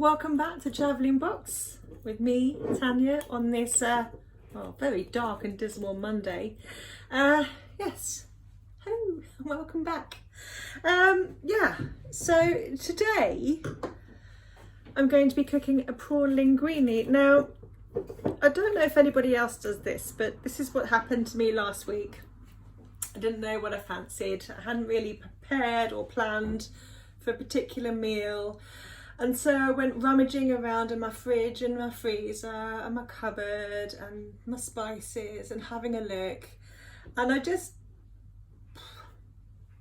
welcome back to Travelling Box with me, Tanya, on this very dark and dismal Monday. Yes, hello, welcome back. So today I'm going to be cooking a prawn linguine. Now, I don't know if anybody else does this, but this is what happened to me last week. I didn't know what I fancied. I hadn't really prepared or planned for a particular meal. And so I went rummaging around in my fridge and my freezer and my cupboard and my spices and having a look. And I just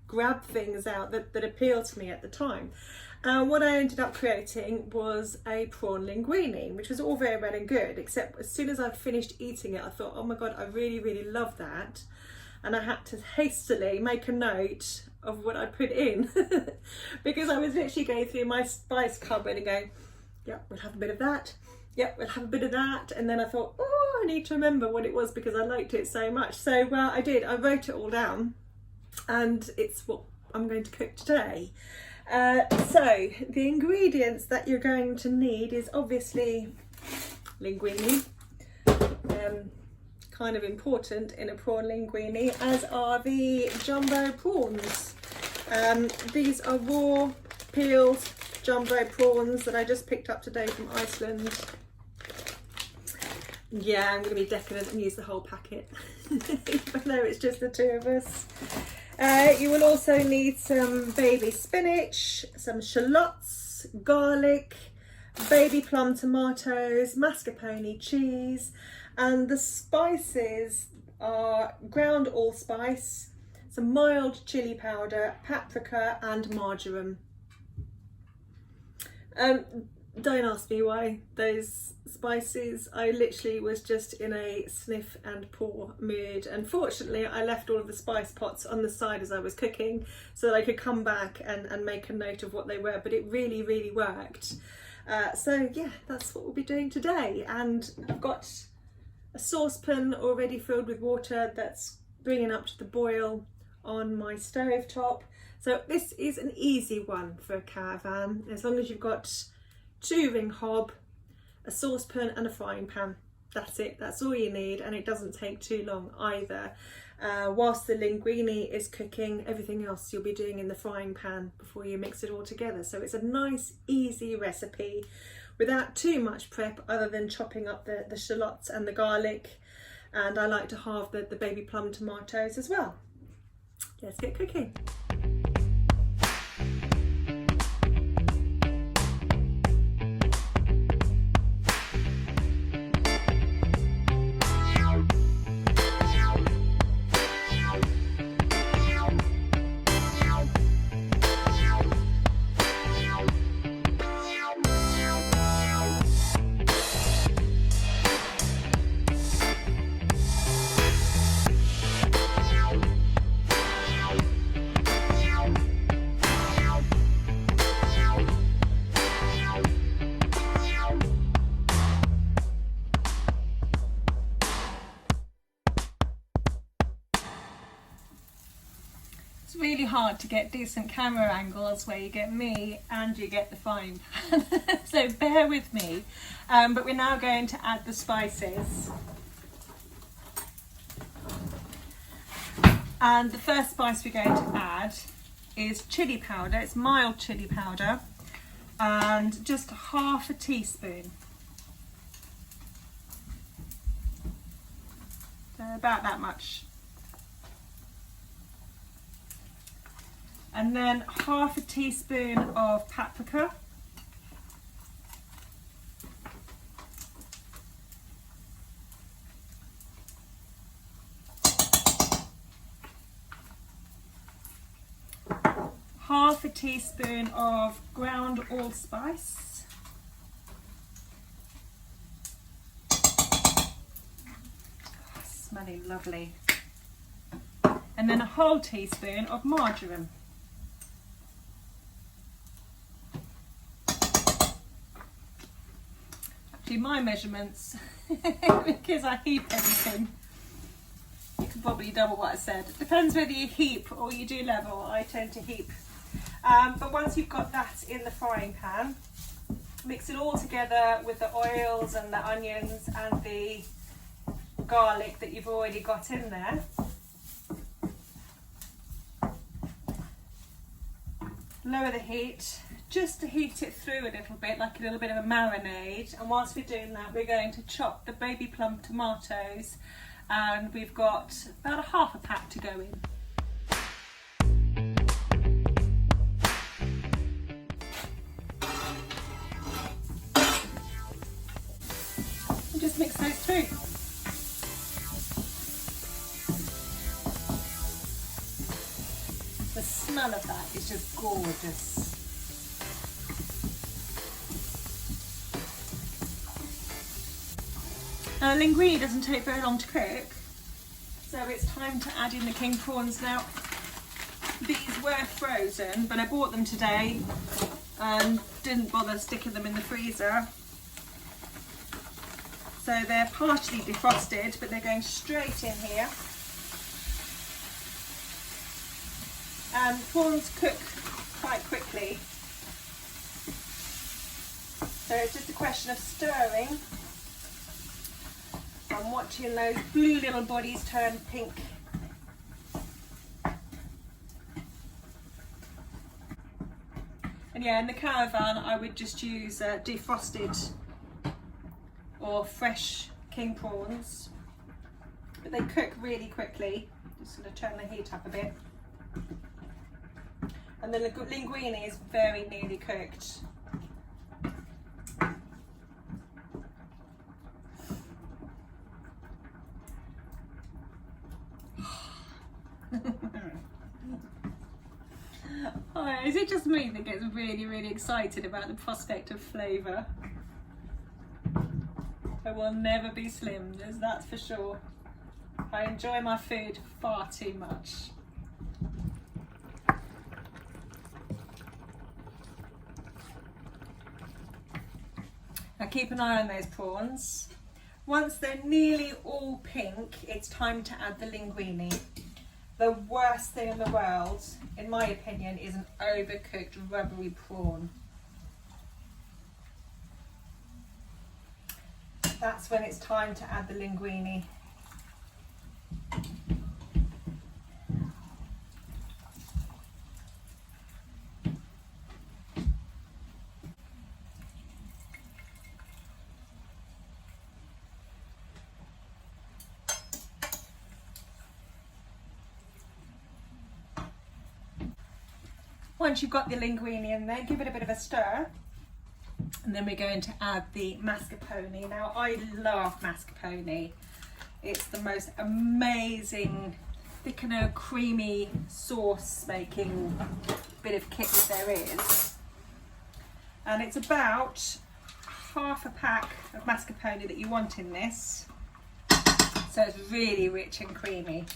grabbed things out that appealed to me at the time. What I ended up creating was a prawn linguine, which was all very well and good, except as soon as I finished eating it, I thought, oh my God, I really, really love that. And I had to hastily make a note of what I put in because I was literally going through my spice cupboard and going, yep, we'll have a bit of that. Yep, we'll have a bit of that. And then I thought, oh, I need to remember what it was because I liked it so much. So, well, I did. I wrote it all down and it's what I'm going to cook today. So the ingredients that you're going to need is obviously linguine. Kind of important in a prawn linguine, as are the jumbo prawns. These are raw peeled jumbo prawns that I just picked up today from Iceland. Yeah, I'm going to be decadent and use the whole packet, even though it's just the two of us. You will also need some baby spinach, some shallots, garlic, baby plum tomatoes, mascarpone cheese, and the spices are ground allspice, some mild chili powder, paprika and marjoram. Don't ask me why those spices. I literally was just in a sniff and pour mood, and fortunately I left all of the spice pots on the side as I was cooking so that I could come back and make a note of what they were, but it really, really worked. So yeah, that's what we'll be doing today. And I've got a saucepan already filled with water that's bringing up to the boil on my stove top. So this is an easy one for a caravan, as long as you've got 2 ring hob, a saucepan and a frying pan. That's it, that's all you need, and it doesn't take too long either. Whilst the linguine is cooking, everything else you'll be doing in the frying pan before you mix it all together. So it's a nice easy recipe without too much prep, other than chopping up the shallots and the garlic, and I like to halve the baby plum tomatoes as well. Let's get cooking. It's really hard to get decent camera angles where you get me and you get the frying pan, so bear with me. But we're now going to add the spices. And the first spice we're going to add is chili powder. It's mild chili powder, and just half a teaspoon. So about that much. And then half a teaspoon of paprika. Half a teaspoon of ground allspice. Oh, smelling lovely. And then a whole teaspoon of marjoram. My measurements because I heap everything. You can probably double what I said. It depends whether you heap or you do level. I tend to heap. But once you've got that in the frying pan, Mix it all together with the oils and the onions and the garlic that you've already got in there. Lower the heat, just to heat it through a little bit, like a little bit of a marinade. And whilst we're doing that, we're going to chop the baby plum tomatoes, and we've got about a half a pack to go in. And just mix those through. The smell of that is just gorgeous. Now, the linguine doesn't take very long to cook, so it's time to add in the king prawns. Now, these were frozen, but I bought them today and didn't bother sticking them in the freezer. So they're partially defrosted, but they're going straight in here. And prawns cook quite quickly, so it's just a question of stirring and watching those blue little bodies turn pink. And yeah, in the Caravan I would just use defrosted or fresh king prawns, but they cook really quickly. Just going to turn the heat up a bit. And the linguine is very nearly cooked. Oh, is it just me that gets really, really excited about the prospect of flavour? I will never be slimmed, that's for sure. I enjoy my food far too much. Now keep an eye on those prawns. Once they're nearly all pink, it's time to add the linguine. The worst thing in the world, in my opinion, is an overcooked rubbery prawn. That's when it's time to add the linguine. Once you've got the linguine in there, give it a bit of a stir, and then we're going to add the mascarpone. Now, I love mascarpone. It's the most amazing thickener, creamy sauce making bit of kit that there is. And it's about half a pack of mascarpone that you want in this, so it's really rich and creamy.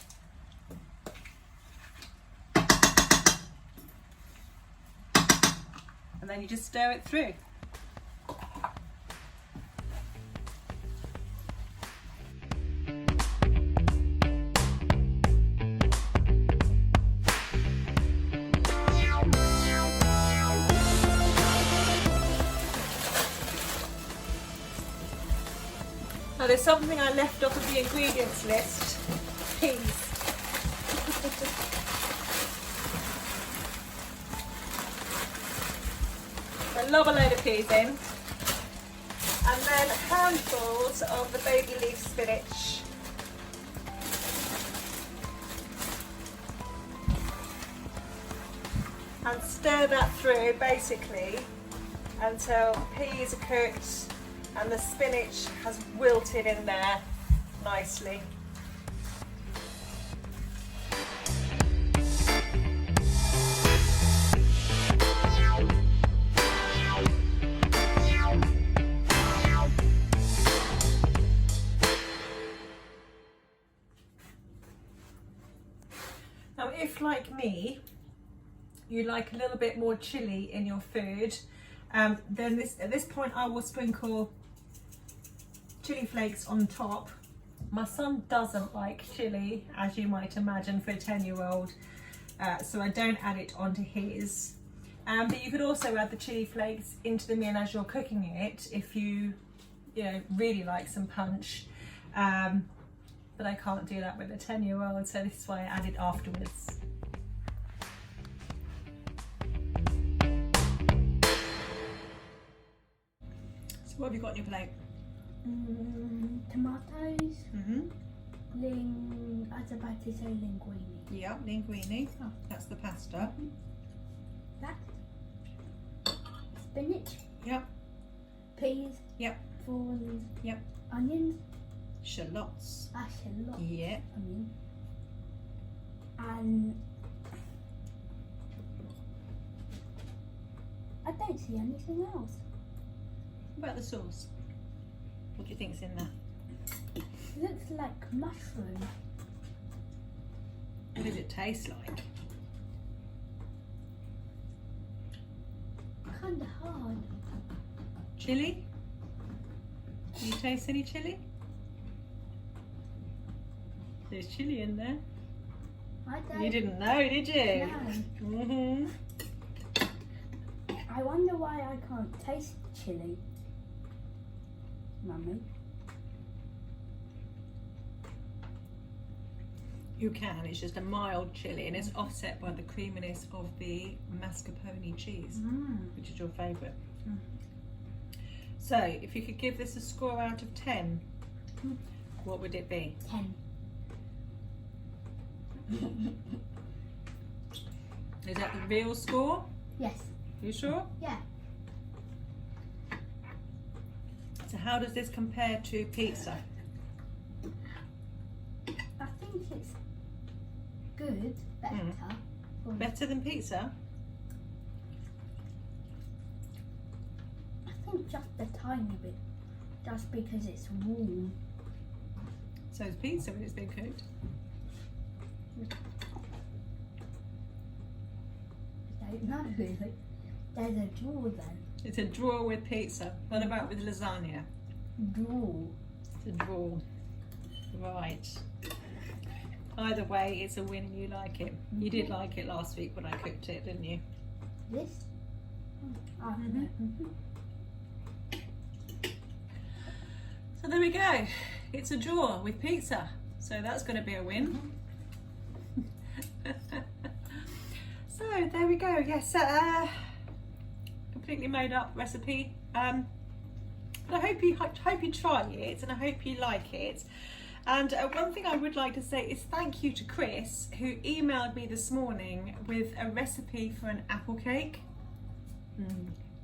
And then you just stir it through. Now there's something I left off of the ingredients list, peas. So lob a load of peas in, and then handfuls of the baby leaf spinach. And stir that through basically until the peas are cooked and the spinach has wilted in there nicely. Now, if like me, you like a little bit more chilli in your food, then at this point I will sprinkle chilli flakes on top. My son doesn't like chilli, as you might imagine, for a 10-year-old, so I don't add it onto his. But you could also add the chilli flakes into the meal as you're cooking it if you really like some punch. But I can't do that with a 10-year-old, so this is why I add it afterwards. So what have you got on your plate? Tomatoes. I was about to say linguine. Yeah, linguine. Oh, that's the pasta. That. Spinach. Yep. Peas. Yep. Prawns. Yep. Onions. Shallots. Shallot. Yeah. Onion. And I don't see anything else. What about the sauce? What do you think's in there? It looks like mushroom. What does it taste like? Kind of hard. Chilli? Do you taste any chilli? There's chilli in there. I don't. You didn't know, did you? No. I wonder why I can't taste chilli. Mummy. You can, it's just a mild chilli and it's offset by the creaminess of the mascarpone cheese, which is your favourite. So, if you could give this a score out of 10, what would it be? 10. Is that the real score? Yes. You sure? Yeah. So how does this compare to pizza? I think it's good, better. Better than pizza? I think just a tiny bit, just because it's warm. So is pizza when it's been cooked. I don't know really. There's a draw then. It's a draw with pizza. What about with lasagna? Draw. It's a draw. Right. Either way, it's a win and you like it. You did like it last week when I cooked it, didn't you? This? So there we go. It's a draw with pizza. So that's going to be a win. So there we go. Yes, completely made up recipe. But I hope you try it and I hope you like it. And one thing I would like to say is thank you to Chris, who emailed me this morning with a recipe for an apple cake.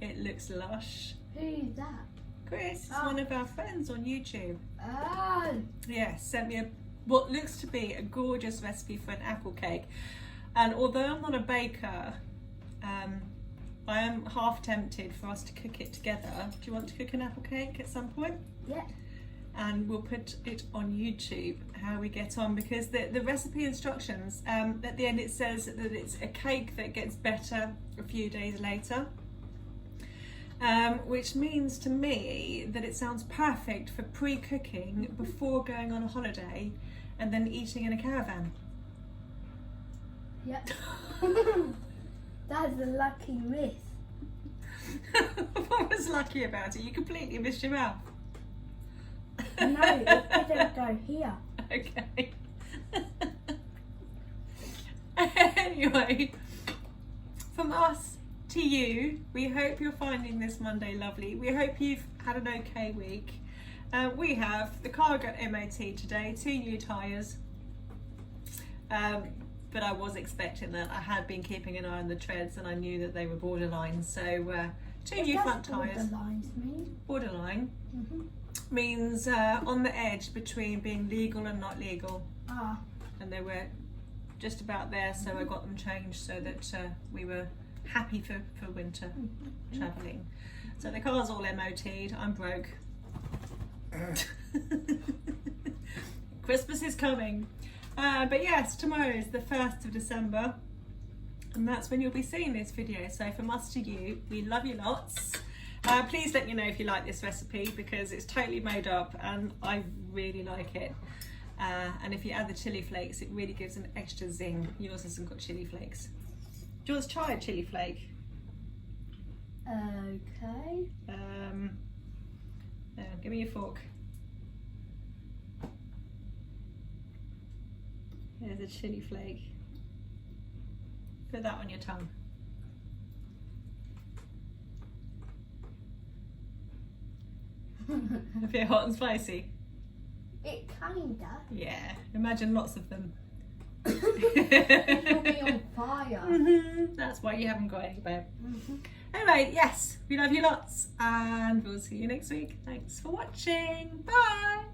It looks lush. Who's that? Chris is one of our friends on YouTube. Oh. Yes, sent me what looks to be a gorgeous recipe for an apple cake. And although I'm not a baker, I am half tempted for us to cook it together. Do you want to cook an apple cake at some point? Yeah. And we'll put it on YouTube, how we get on, because the recipe instructions, at the end it says that it's a cake that gets better a few days later. Which means to me that it sounds perfect for pre-cooking before going on a holiday and then eating in a caravan. Yep. That's a lucky miss. What was lucky about it? You completely missed your mouth. No, it didn't go here. Okay. Anyway, from us to you, we hope you're finding this Monday lovely. We hope you've had an okay week. We have the car got MOT today, 2 new tyres. But I was expecting that. I had been keeping an eye on the treads and I knew that they were borderline. So 2 new front tyres. Borderline means on the edge between being legal and not legal. And they were just about there, so I got them changed so that we were happy for winter travelling. So the car's all MOT'd. I'm broke. Christmas is coming. But yes, tomorrow is the 1st of December and that's when you'll be seeing this video. So from us to you, we love you lots. Please let me know if you like this recipe because it's totally made up and I really like it. And if you add the chilli flakes, it really gives an extra zing. Yours hasn't got chilli flakes. Do you want to try a chilli flake? Okay. Now, give me your fork. Here's a chili flake. Put that on your tongue. A bit hot and spicy. It kinda. Yeah, imagine lots of them. You'll be on fire. That's why you haven't got any, babe. Anyway, yes, we love you lots, and we'll see you next week. Thanks for watching. Bye.